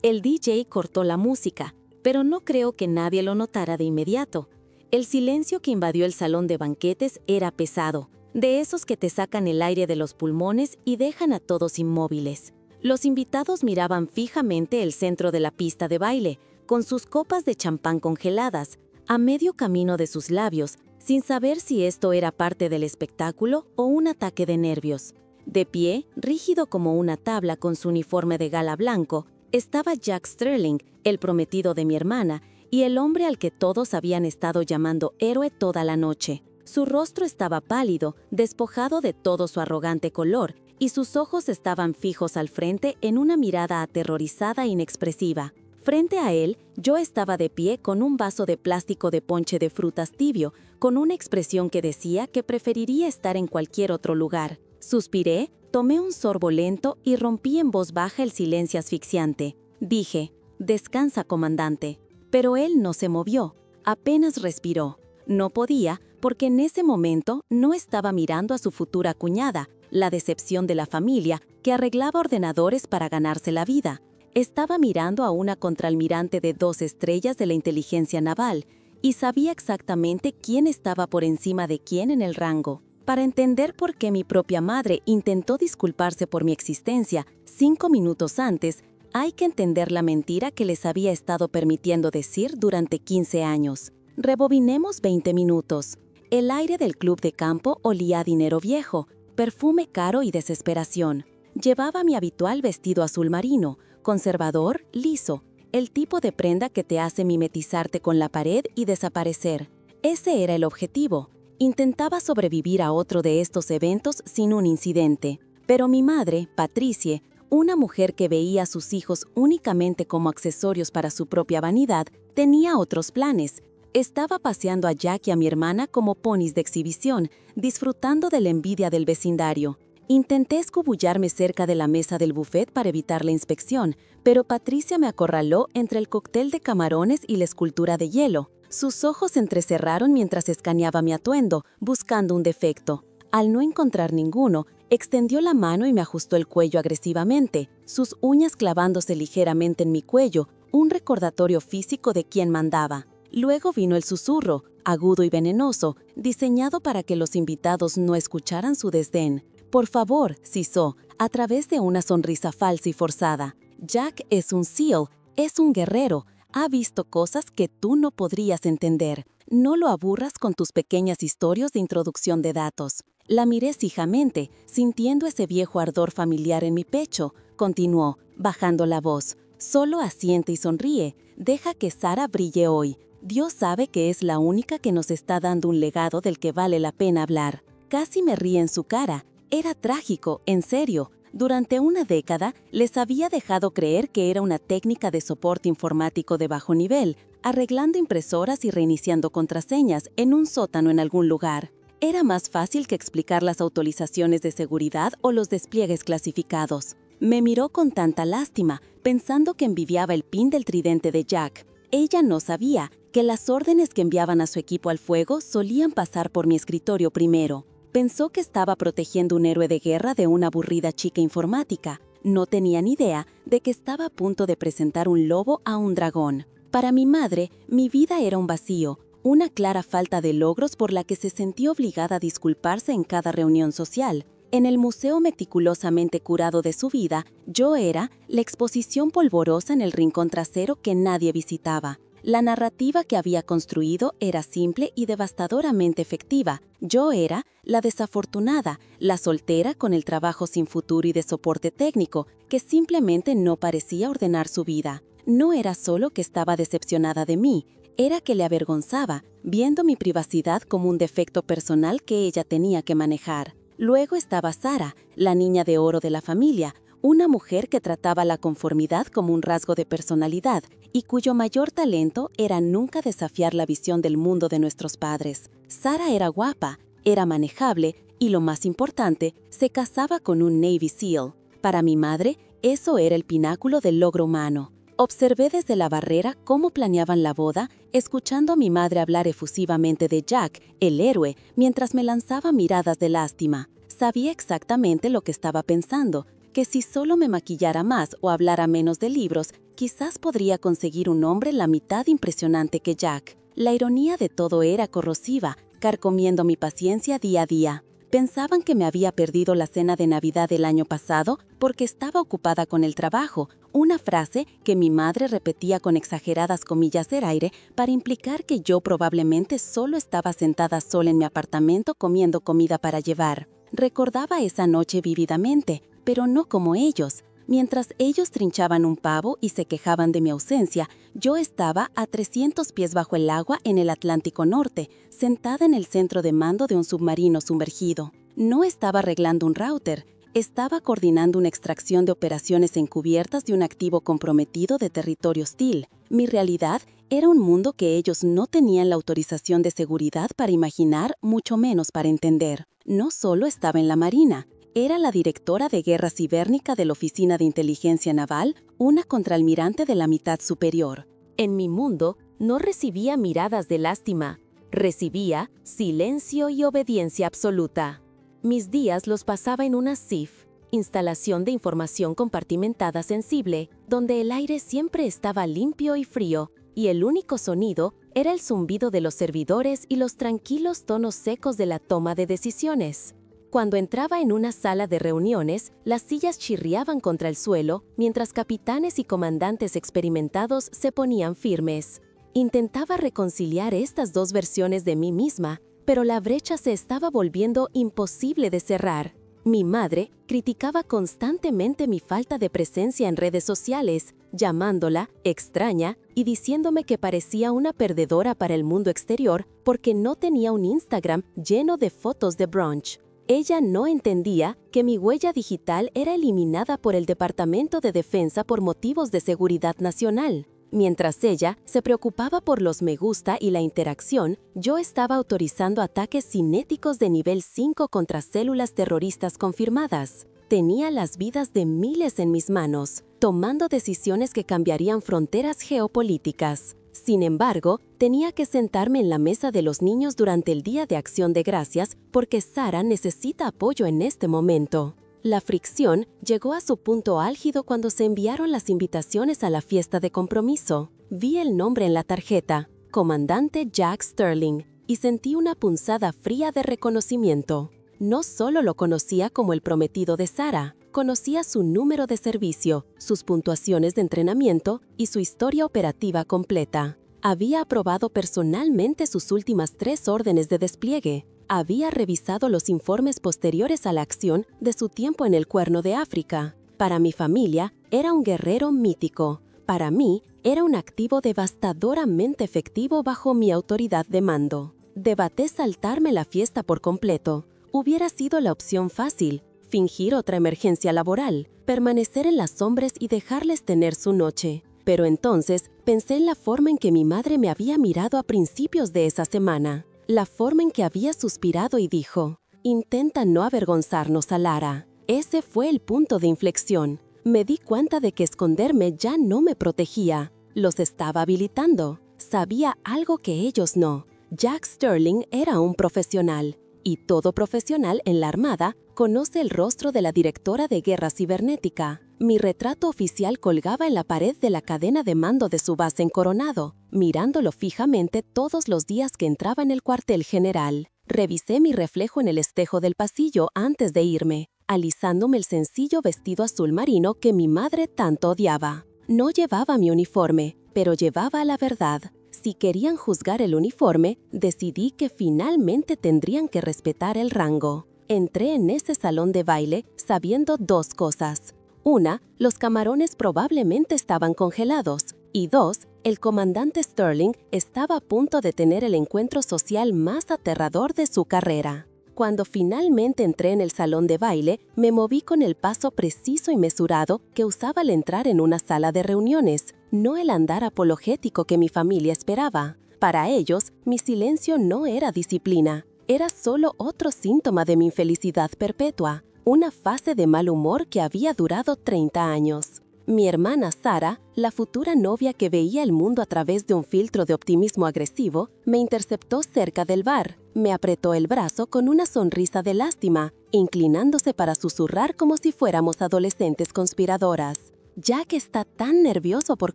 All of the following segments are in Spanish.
El DJ cortó la música, pero no creo que nadie lo notara de inmediato. El silencio que invadió el salón de banquetes era pesado, de esos que te sacan el aire de los pulmones y dejan a todos inmóviles. Los invitados miraban fijamente el centro de la pista de baile, con sus copas de champán congeladas, a medio camino de sus labios, sin saber si esto era parte del espectáculo o un ataque de nervios. De pie, rígido como una tabla con su uniforme de gala blanco, estaba Jack Sterling, el prometido de mi hermana, y el hombre al que todos habían estado llamando héroe toda la noche. Su rostro estaba pálido, despojado de todo su arrogante color, y sus ojos estaban fijos al frente en una mirada aterrorizada e inexpresiva. Frente a él, yo estaba de pie con un vaso de plástico de ponche de frutas tibio, con una expresión que decía que preferiría estar en cualquier otro lugar. Suspiré, tomé un sorbo lento y rompí en voz baja el silencio asfixiante. Dije, «Descansa, comandante». Pero él no se movió, apenas respiró. No podía, porque en ese momento no estaba mirando a su futura cuñada, la decepción de la familia, que arreglaba ordenadores para ganarse la vida. Estaba mirando a una contraalmirante de 2 estrellas de la inteligencia naval, y sabía exactamente quién estaba por encima de quién en el rango. Para entender por qué mi propia madre intentó disculparse por mi existencia 5 minutos antes, hay que entender la mentira que les había estado permitiendo decir durante 15 años. Rebobinemos 20 minutos. El aire del club de campo olía a dinero viejo, perfume caro y desesperación. Llevaba mi habitual vestido azul marino, conservador, liso, el tipo de prenda que te hace mimetizarte con la pared y desaparecer. Ese era el objetivo. Intentaba sobrevivir a otro de estos eventos sin un incidente. Pero mi madre, Patricie, una mujer que veía a sus hijos únicamente como accesorios para su propia vanidad, tenía otros planes. Estaba paseando a Jack y a mi hermana como ponis de exhibición, disfrutando de la envidia del vecindario. Intenté escabullarme cerca de la mesa del buffet para evitar la inspección, pero Patricia me acorraló entre el cóctel de camarones y la escultura de hielo. Sus ojos se entrecerraron mientras escaneaba mi atuendo, buscando un defecto. Al no encontrar ninguno, extendió la mano y me ajustó el cuello agresivamente, sus uñas clavándose ligeramente en mi cuello, un recordatorio físico de quién mandaba. Luego vino el susurro, agudo y venenoso, diseñado para que los invitados no escucharan su desdén. «Por favor», sisó, a través de una sonrisa falsa y forzada. «Jack es un SEAL, es un guerrero, ha visto cosas que tú no podrías entender. No lo aburras con tus pequeñas historias de introducción de datos». La miré fijamente, sintiendo ese viejo ardor familiar en mi pecho. Continuó, bajando la voz. «Solo asiente y sonríe. Deja que Sara brille hoy. Dios sabe que es la única que nos está dando un legado del que vale la pena hablar». Casi me ríe en su cara. Era trágico, en serio. Durante una década les había dejado creer que era una técnica de soporte informático de bajo nivel, arreglando impresoras y reiniciando contraseñas en un sótano en algún lugar. Era más fácil que explicar las autorizaciones de seguridad o los despliegues clasificados. Me miró con tanta lástima, pensando que envidiaba el pin del tridente de Jack. Ella no sabía que las órdenes que enviaban a su equipo al fuego solían pasar por mi escritorio primero. Pensó que estaba protegiendo un héroe de guerra de una aburrida chica informática. No tenía ni idea de que estaba a punto de presentar un lobo a un dragón. Para mi madre, mi vida era un vacío, una clara falta de logros por la que se sentía obligada a disculparse en cada reunión social. En el museo meticulosamente curado de su vida, yo era la exposición polvorosa en el rincón trasero que nadie visitaba. La narrativa que había construido era simple y devastadoramente efectiva. Yo era la desafortunada, la soltera con el trabajo sin futuro y de soporte técnico, que simplemente no parecía ordenar su vida. No era solo que estaba decepcionada de mí, era que le avergonzaba, viendo mi privacidad como un defecto personal que ella tenía que manejar. Luego estaba Sara, la niña de oro de la familia, una mujer que trataba la conformidad como un rasgo de personalidad y cuyo mayor talento era nunca desafiar la visión del mundo de nuestros padres. Sara era guapa, era manejable y, lo más importante, se casaba con un Navy SEAL. Para mi madre, eso era el pináculo del logro humano. Observé desde la barrera cómo planeaban la boda, escuchando a mi madre hablar efusivamente de Jack, el héroe, mientras me lanzaba miradas de lástima. Sabía exactamente lo que estaba pensando. que si solo me maquillara más o hablara menos de libros, quizás podría conseguir un hombre la mitad impresionante que Jack. La ironía de todo era corrosiva, carcomiendo mi paciencia día a día. Pensaban que me había perdido la cena de Navidad del año pasado porque estaba ocupada con el trabajo, una frase que mi madre repetía con exageradas comillas del aire para implicar que yo probablemente solo estaba sentada sola en mi apartamento comiendo comida para llevar. Recordaba esa noche vívidamente, pero no como ellos. Mientras ellos trinchaban un pavo y se quejaban de mi ausencia, yo estaba a 300 pies bajo el agua en el Atlántico Norte, sentada en el centro de mando de un submarino sumergido. No estaba arreglando un router, estaba coordinando una extracción de operaciones encubiertas de un activo comprometido de territorio hostil. Mi realidad era un mundo que ellos no tenían la autorización de seguridad para imaginar, mucho menos para entender. No solo estaba en la Marina. Era la directora de guerra cibérnica de la Oficina de Inteligencia Naval, una contraalmirante de la mitad superior. En mi mundo, no recibía miradas de lástima, recibía silencio y obediencia absoluta. Mis días los pasaba en una SIF, instalación de información compartimentada sensible, donde el aire siempre estaba limpio y frío, y el único sonido era el zumbido de los servidores y los tranquilos tonos secos de la toma de decisiones. Cuando entraba en una sala de reuniones, las sillas chirriaban contra el suelo, mientras capitanes y comandantes experimentados se ponían firmes. Intentaba reconciliar estas dos versiones de mí misma, pero la brecha se estaba volviendo imposible de cerrar. Mi madre criticaba constantemente mi falta de presencia en redes sociales, llamándola extraña y diciéndome que parecía una perdedora para el mundo exterior porque no tenía un Instagram lleno de fotos de brunch. Ella no entendía que mi huella digital era eliminada por el Departamento de Defensa por motivos de seguridad nacional. Mientras ella se preocupaba por los me gusta y la interacción, yo estaba autorizando ataques cinéticos de nivel 5 contra células terroristas confirmadas. Tenía las vidas de miles en mis manos, tomando decisiones que cambiarían fronteras geopolíticas. Sin embargo, tenía que sentarme en la mesa de los niños durante el Día de Acción de Gracias porque Sara necesita apoyo en este momento. La fricción llegó a su punto álgido cuando se enviaron las invitaciones a la fiesta de compromiso. Vi el nombre en la tarjeta, Comandante Jack Sterling, y sentí una punzada fría de reconocimiento. No solo lo conocía como el prometido de Sara, conocía su número de servicio, sus puntuaciones de entrenamiento y su historia operativa completa. Había aprobado personalmente sus últimas 3 órdenes de despliegue. Había revisado los informes posteriores a la acción de su tiempo en el Cuerno de África. Para mi familia, era un guerrero mítico. Para mí, era un activo devastadoramente efectivo bajo mi autoridad de mando. Debaté saltarme la fiesta por completo. Hubiera sido la opción fácil, fingir otra emergencia laboral, permanecer en las sombras y dejarles tener su noche. Pero entonces pensé en la forma en que mi madre me había mirado a principios de esa semana. La forma en que había suspirado y dijo, «Intenta no avergonzarnos a Lara». Ese fue el punto de inflexión. Me di cuenta de que esconderme ya no me protegía. Los estaba habilitando. Sabía algo que ellos no. Jack Sterling era un profesional. Y todo profesional en la Armada conoce el rostro de la directora de guerra cibernética. Mi retrato oficial colgaba en la pared de la cadena de mando de su base en Coronado, mirándolo fijamente todos los días que entraba en el cuartel general. Revisé mi reflejo en el espejo del pasillo antes de irme, alisándome el sencillo vestido azul marino que mi madre tanto odiaba. No llevaba mi uniforme, pero llevaba la verdad. Si querían juzgar el uniforme, decidí que finalmente tendrían que respetar el rango. Entré en ese salón de baile sabiendo 2 cosas. 1, los camarones probablemente estaban congelados. Y 2, el comandante Sterling estaba a punto de tener el encuentro social más aterrador de su carrera. Cuando finalmente entré en el salón de baile, me moví con el paso preciso y mesurado que usaba al entrar en una sala de reuniones, no el andar apologético que mi familia esperaba. Para ellos, mi silencio no era disciplina, era solo otro síntoma de mi infelicidad perpetua, una fase de mal humor que había durado 30 años. Mi hermana Sara, la futura novia que veía el mundo a través de un filtro de optimismo agresivo, me interceptó cerca del bar. Me apretó el brazo con una sonrisa de lástima, inclinándose para susurrar como si fuéramos adolescentes conspiradoras. «Jack está tan nervioso por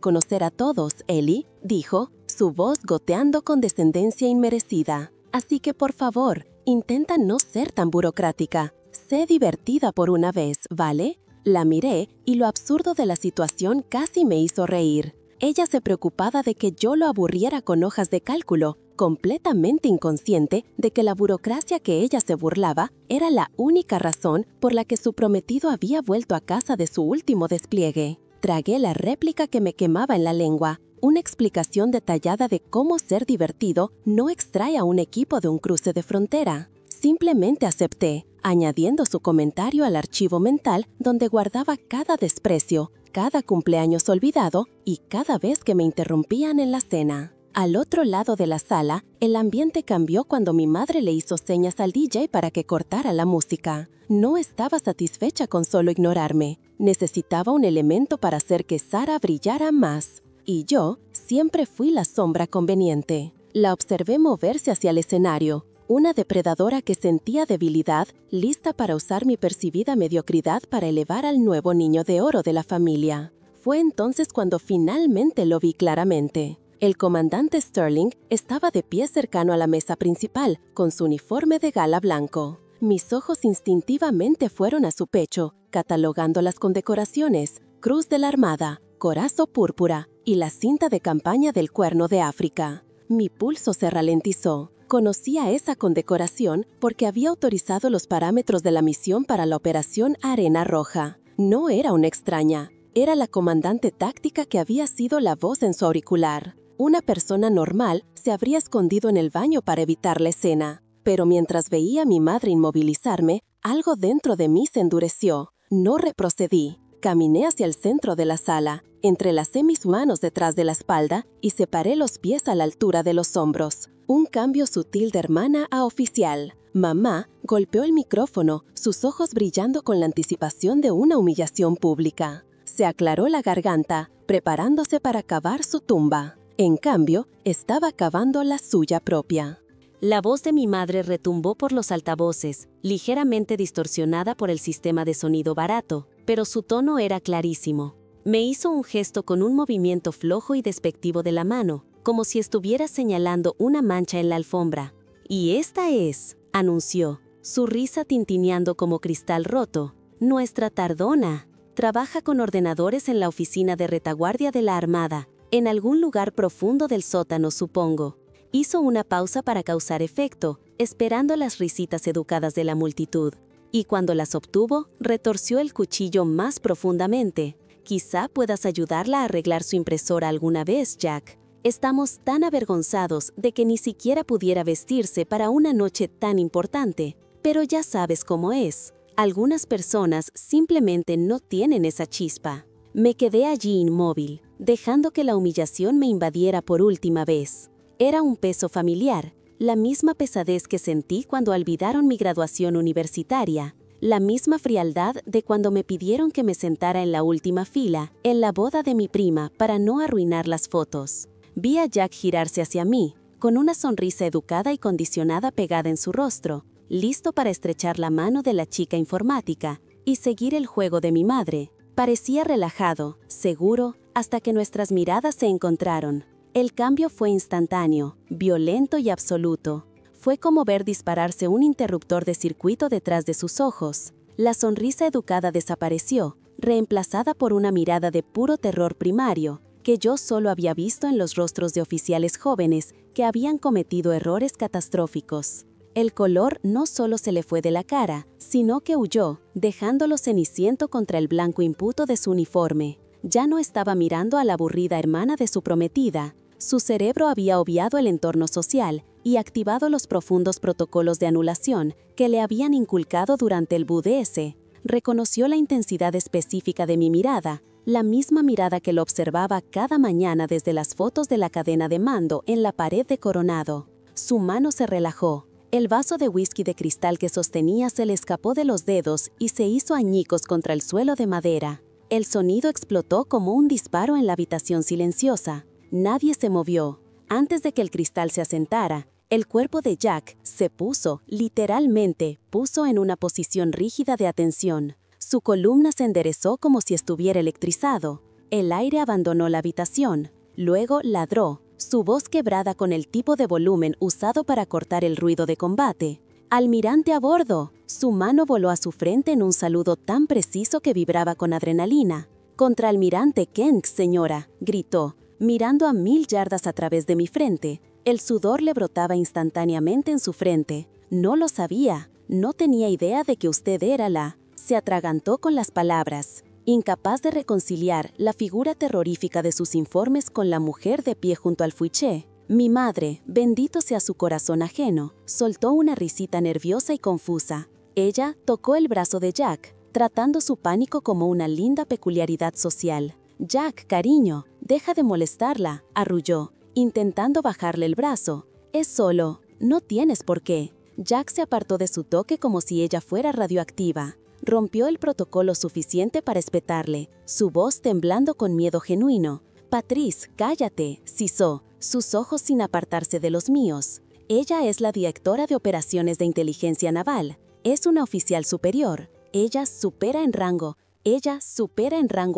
conocer a todos, Ellie», dijo, su voz goteando con descendencia inmerecida. «Así que por favor, intenta no ser tan burocrática. Sé divertida por una vez, ¿vale?» La miré y lo absurdo de la situación casi me hizo reír. Ella se preocupaba de que yo lo aburriera con hojas de cálculo, completamente inconsciente de que la burocracia que ella se burlaba era la única razón por la que su prometido había vuelto a casa de su último despliegue. Tragué la réplica que me quemaba en la lengua, una explicación detallada de cómo ser divertido no extrae a un equipo de un cruce de frontera. Simplemente acepté, añadiendo su comentario al archivo mental donde guardaba cada desprecio, cada cumpleaños olvidado y cada vez que me interrumpían en la cena. Al otro lado de la sala, el ambiente cambió cuando mi madre le hizo señas al DJ para que cortara la música. No estaba satisfecha con solo ignorarme. Necesitaba un elemento para hacer que Sara brillara más. Y yo siempre fui la sombra conveniente. La observé moverse hacia el escenario, una depredadora que sentía debilidad, lista para usar mi percibida mediocridad para elevar al nuevo niño de oro de la familia. Fue entonces cuando finalmente lo vi claramente. El comandante Sterling estaba de pie cercano a la mesa principal, con su uniforme de gala blanco. Mis ojos instintivamente fueron a su pecho, catalogando las condecoraciones, Cruz de la Armada, Corazo Púrpura y la cinta de campaña del Cuerno de África. Mi pulso se ralentizó. Conocía esa condecoración porque había autorizado los parámetros de la misión para la Operación Arena Roja. No era una extraña, era la comandante táctica que había sido la voz en su auricular. Una persona normal se habría escondido en el baño para evitar la escena, pero mientras veía a mi madre inmovilizarme, algo dentro de mí se endureció. No retrocedí. Caminé hacia el centro de la sala, entrelacé mis manos detrás de la espalda y separé los pies a la altura de los hombros. Un cambio sutil de hermana a oficial. Mamá golpeó el micrófono, sus ojos brillando con la anticipación de una humillación pública. Se aclaró la garganta, preparándose para cavar su tumba. En cambio, estaba cavando la suya propia. La voz de mi madre retumbó por los altavoces, ligeramente distorsionada por el sistema de sonido barato, pero su tono era clarísimo. Me hizo un gesto con un movimiento flojo y despectivo de la mano, como si estuviera señalando una mancha en la alfombra. «Y esta es», anunció, su risa tintineando como cristal roto, «nuestra Tardona. Trabaja con ordenadores en la oficina de retaguardia de la Armada, en algún lugar profundo del sótano, supongo». Hizo una pausa para causar efecto, esperando las risitas educadas de la multitud. Y cuando las obtuvo, retorció el cuchillo más profundamente. «Quizá puedas ayudarla a arreglar su impresora alguna vez, Jack. Estamos tan avergonzados de que ni siquiera pudiera vestirse para una noche tan importante. Pero ya sabes cómo es. Algunas personas simplemente no tienen esa chispa». Me quedé allí inmóvil, dejando que la humillación me invadiera por última vez. Era un peso familiar, la misma pesadez que sentí cuando olvidaron mi graduación universitaria, la misma frialdad de cuando me pidieron que me sentara en la última fila, en la boda de mi prima, para no arruinar las fotos. Vi a Jack girarse hacia mí, con una sonrisa educada y condicionada pegada en su rostro, listo para estrechar la mano de la chica informática y seguir el juego de mi madre. Parecía relajado, seguro, hasta que nuestras miradas se encontraron. El cambio fue instantáneo, violento y absoluto. Fue como ver dispararse un interruptor de circuito detrás de sus ojos. La sonrisa educada desapareció, reemplazada por una mirada de puro terror primario, que yo solo había visto en los rostros de oficiales jóvenes que habían cometido errores catastróficos. El color no solo se le fue de la cara, sino que huyó, dejándolo ceniciento contra el blanco imputo de su uniforme. Ya no estaba mirando a la aburrida hermana de su prometida. Su cerebro había obviado el entorno social y activado los profundos protocolos de anulación que le habían inculcado durante el BUDS. Reconoció la intensidad específica de mi mirada, la misma mirada que lo observaba cada mañana desde las fotos de la cadena de mando en la pared de Coronado. Su mano se relajó. El vaso de whisky de cristal que sostenía se le escapó de los dedos y se hizo añicos contra el suelo de madera. El sonido explotó como un disparo en la habitación silenciosa. Nadie se movió. Antes de que el cristal se asentara, El cuerpo de Jack se puso, literalmente, puso en una posición rígida de atención. Su columna se enderezó como si estuviera electrizado. El aire abandonó la habitación. Luego ladró, su voz quebrada con el tipo de volumen usado para cortar el ruido de combate. «¡Almirante a bordo!». Su mano voló a su frente en un saludo tan preciso que vibraba con adrenalina. «Contraalmirante Kent, señora», gritó, mirando a 1000 yardas a través de mi frente. El sudor le brotaba instantáneamente en su frente. «No lo sabía. No tenía idea de que usted era la...». Se atragantó con las palabras, incapaz de reconciliar la figura terrorífica de sus informes con la mujer de pie junto al fuiché. Mi madre, bendito sea su corazón ajeno, soltó una risita nerviosa y confusa. Ella tocó el brazo de Jack, tratando su pánico como una linda peculiaridad social. «Jack, cariño, deja de molestarla», arrulló, intentando bajarle el brazo. «Es solo, no tienes por qué». Jack se apartó de su toque como si ella fuera radioactiva. Rompió el protocolo suficiente para espetarle, su voz temblando con miedo genuino. «Patrice, cállate», sisó, sus ojos sin apartarse de los míos. «Ella es la directora de operaciones de inteligencia naval. Es una oficial superior. Ella supera en rango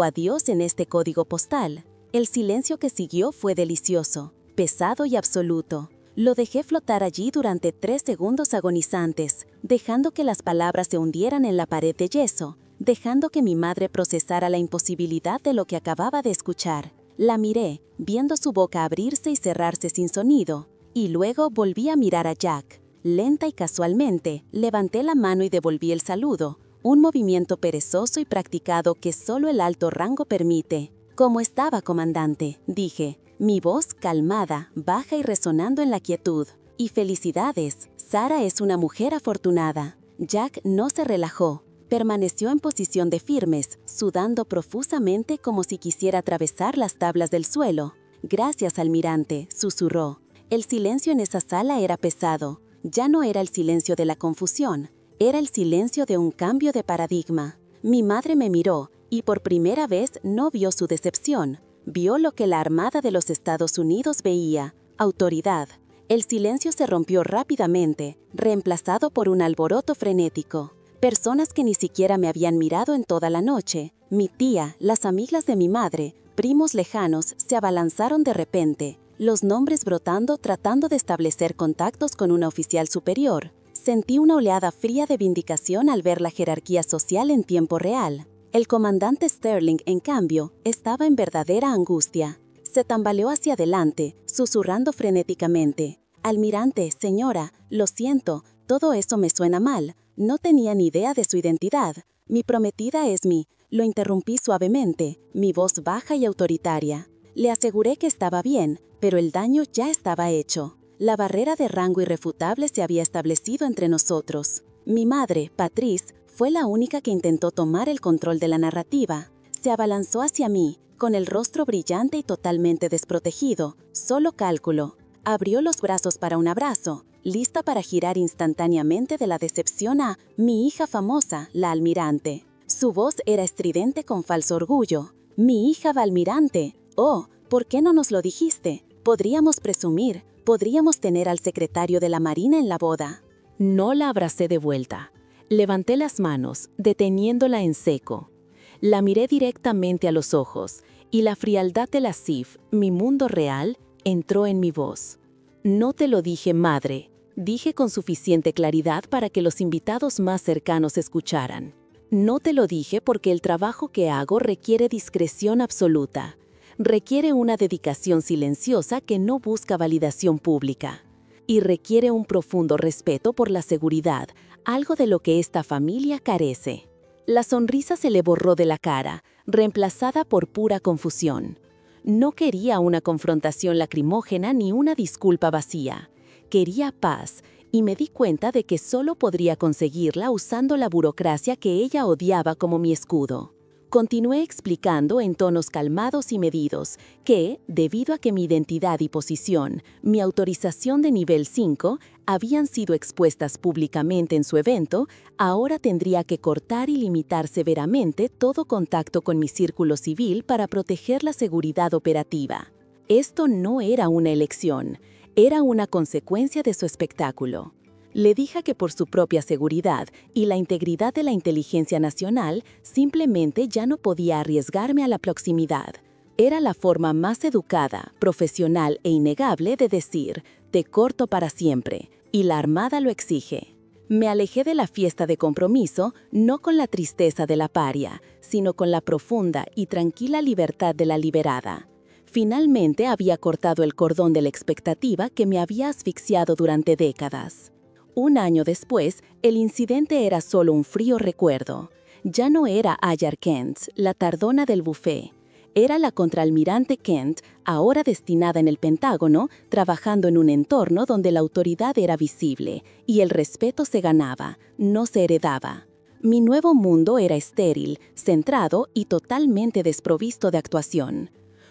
a Dios en este código postal». El silencio que siguió fue delicioso, pesado y absoluto. Lo dejé flotar allí durante 3 segundos agonizantes, dejando que las palabras se hundieran en la pared de yeso, dejando que mi madre procesara la imposibilidad de lo que acababa de escuchar. La miré, viendo su boca abrirse y cerrarse sin sonido, y luego volví a mirar a Jack. Lenta y casualmente, levanté la mano y devolví el saludo, un movimiento perezoso y practicado que solo el alto rango permite. «¿Cómo estaba, comandante?», dije, mi voz calmada, baja y resonando en la quietud. «Y felicidades, Sara es una mujer afortunada». Jack no se relajó, permaneció en posición de firmes, sudando profusamente como si quisiera atravesar las tablas del suelo. «Gracias, almirante», susurró. El silencio en esa sala era pesado. Ya no era el silencio de la confusión, era el silencio de un cambio de paradigma. Mi madre me miró, y por primera vez no vio su decepción. Vio lo que la Armada de los Estados Unidos veía: autoridad. El silencio se rompió rápidamente, reemplazado por un alboroto frenético. Personas que ni siquiera me habían mirado en toda la noche, mi tía, las amigas de mi madre, primos lejanos, se abalanzaron de repente, los nombres brotando tratando de establecer contactos con una oficial superior. Sentí una oleada fría de vindicación al ver la jerarquía social en tiempo real. El comandante Sterling, en cambio, estaba en verdadera angustia. Se tambaleó hacia adelante, susurrando frenéticamente: «Almirante, señora, lo siento, todo eso me suena mal. No tenía ni idea de su identidad. Mi prometida es mi...». Lo interrumpí suavemente, mi voz baja y autoritaria. Le aseguré que estaba bien, pero el daño ya estaba hecho. La barrera de rango irrefutable se había establecido entre nosotros. Mi madre, Patrice, fue la única que intentó tomar el control de la narrativa. Se abalanzó hacia mí, con el rostro brillante y totalmente desprotegido, solo cálculo. Abrió los brazos para un abrazo, lista para girar instantáneamente de la decepción a «mi hija famosa, la almirante». Su voz era estridente con falso orgullo. «Mi hija va almirante. Oh, ¿por qué no nos lo dijiste? Podríamos presumir, podríamos tener al secretario de la Marina en la boda». No la abracé de vuelta. Levanté las manos, deteniéndola en seco. La miré directamente a los ojos, y la frialdad de la CIF, mi mundo real, entró en mi voz. «No te lo dije, madre», dije con suficiente claridad para que los invitados más cercanos escucharan. «No te lo dije porque el trabajo que hago requiere discreción absoluta. Requiere una dedicación silenciosa que no busca validación pública. Y requiere un profundo respeto por la seguridad, algo de lo que esta familia carece». La sonrisa se le borró de la cara, reemplazada por pura confusión. No quería una confrontación lacrimógena ni una disculpa vacía. Quería paz, y me di cuenta de que solo podría conseguirla usando la burocracia que ella odiaba como mi escudo. Continué explicando en tonos calmados y medidos que, debido a que mi identidad y posición, mi autorización de nivel 5, habían sido expuestas públicamente en su evento, ahora tendría que cortar y limitar severamente todo contacto con mi círculo civil para proteger la seguridad operativa. Esto no era una elección, Era una consecuencia de su espectáculo. Le dije que por su propia seguridad y la integridad de la inteligencia nacional, simplemente ya no podía arriesgarme a la proximidad. Era la forma más educada, profesional e innegable de decir, te corto para siempre, y la Armada lo exige. Me alejé de la fiesta de compromiso, no con la tristeza de la paria, sino con la profunda y tranquila libertad de la liberada. Finalmente había cortado el cordón de la expectativa que me había asfixiado durante décadas. Un año después, el incidente era solo un frío recuerdo. Ya no era Ayar Kent, la tardona del buffet. Era la contraalmirante Kent, ahora destinada en el Pentágono, trabajando en un entorno donde la autoridad era visible y el respeto se ganaba, no se heredaba. Mi nuevo mundo era estéril, centrado y totalmente desprovisto de actuación.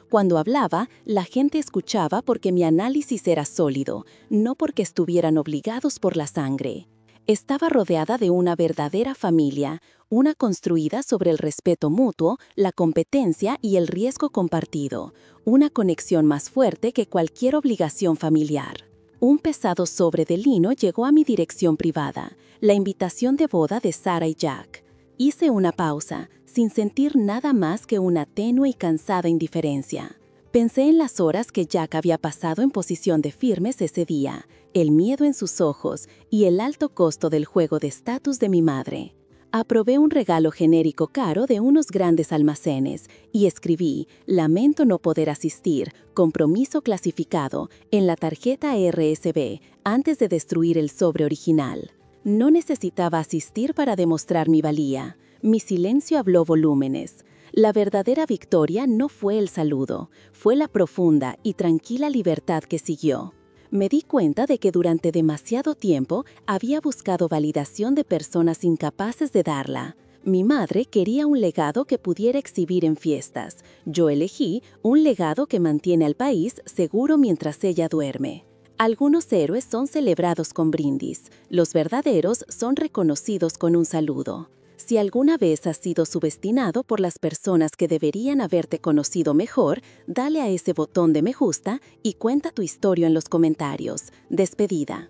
Cuando hablaba, la gente escuchaba porque mi análisis era sólido, no porque estuvieran obligados por la sangre. Estaba rodeada de una verdadera familia, una construida sobre el respeto mutuo, la competencia y el riesgo compartido, una conexión más fuerte que cualquier obligación familiar. Un pesado sobre de lino llegó a mi dirección privada, la invitación de boda de Sarah y Jack. Hice una pausa, sin sentir nada más que una tenue y cansada indiferencia. Pensé en las horas que Jack había pasado en posición de firmes ese día, el miedo en sus ojos y el alto costo del juego de estatus de mi madre. Aprobé un regalo genérico caro de unos grandes almacenes y escribí, lamento no poder asistir, compromiso clasificado, en la tarjeta RSB antes de destruir el sobre original. No necesitaba asistir para demostrar mi valía. Mi silencio habló volúmenes. La verdadera victoria no fue el saludo, fue la profunda y tranquila libertad que siguió. Me di cuenta de que durante demasiado tiempo había buscado validación de personas incapaces de darla. Mi madre quería un legado que pudiera exhibir en fiestas. Yo elegí un legado que mantiene al país seguro mientras ella duerme. Algunos héroes son celebrados con brindis, los verdaderos son reconocidos con un saludo. Si alguna vez has sido subestimado por las personas que deberían haberte conocido mejor, dale a ese botón de me gusta y cuenta tu historia en los comentarios. Despedida.